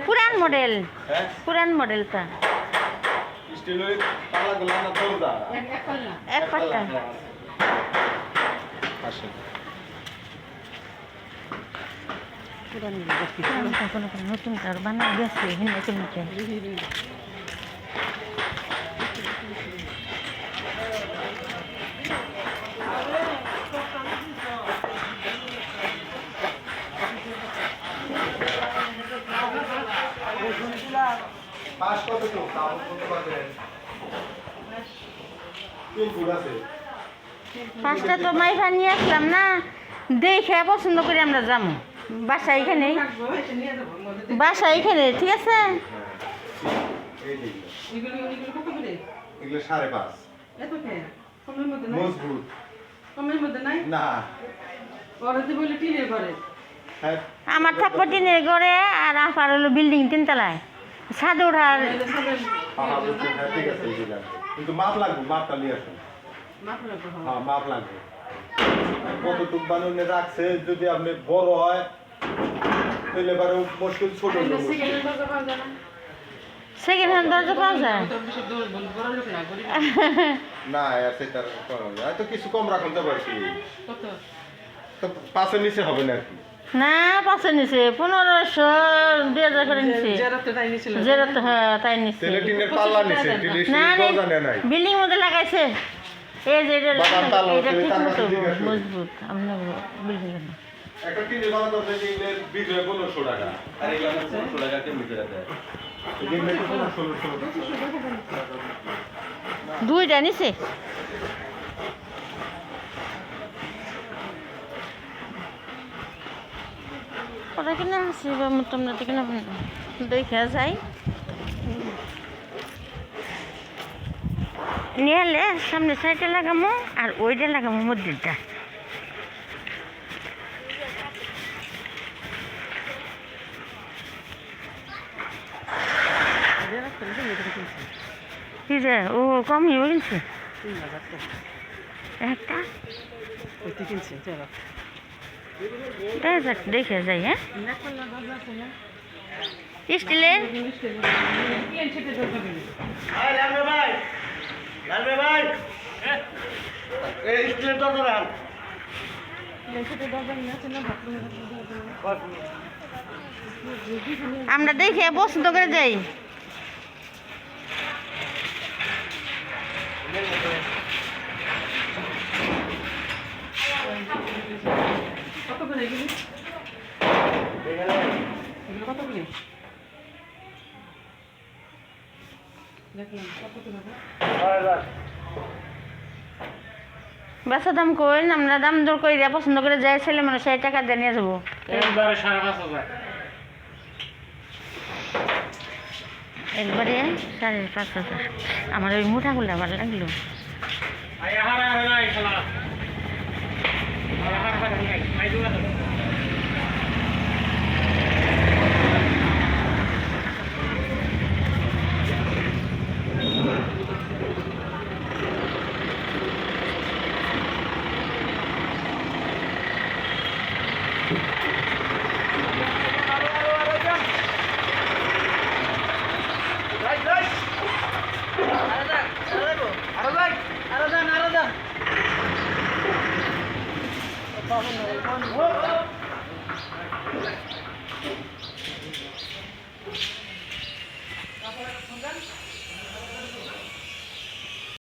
পুরান মডেল পুরান মডেলটা এক পাল্লা নতুন কার বানা গেছে নতুন পাঁচটা তো মাইফা নিয়ে আসলাম না দেখে পছন্দ করে আমরা যাবো বাসা এখানে ঠিক আছে আমার থাকবো টিনের ঘরে আর আপার হলো বিল্ডিং তিনতলায় ছাদে ওঠার কিন্তু মাপ লাগবে মাপটা নিয়ে আসুন হ্যাঁ মাপ লাগবে কতটুক বানানো রাখছে যদি আপনি বড় হয় তাহলে এবারে মুশকিল ছোট সেকেন্ড হ্যান্ড দরজা পাওয়া যায় না সেটা তো কিছু কম রাখুন তো পারছি তো পাঁচের নিচে হবে না আর কি না পাঁচের নিচে 1500 2000 করে নিচে জেরাতে হ্যাঁ তাই নিচে না বিল্ডিং মধ্যে লাগাইছে এই যে এটা ঠিক মতো মজবুত আমরা বিল্ডিং না একটা টিনের বানা তো যে বিক্রি 1500 টাকা আর এগুলো 1500 টাকা কেমন করে দেয় এই যে 1600 দুইটা নিচে ওরা কিনা আসি বা তোমরা তো কিনা দেখে যাই নিয়ে এলে সামনে সাইডে লাগামো আর ওইটা লাগামো মধ্যেটা কি রে ও কম হয়ে কিনছে একটা দেখে যাই হ্যাঁ স্টিলের আমরা দেখে পছন্দ করে যাই বেচা দাম কই আমরা দাম দর করে পছন্দ করে যাই ছেলে মানুষ 60 টাকা দিয়ে নিয়ে যাবো একবারে 5,500 আমার ওই মুঠাগুলো আবার লাগলো আরো যান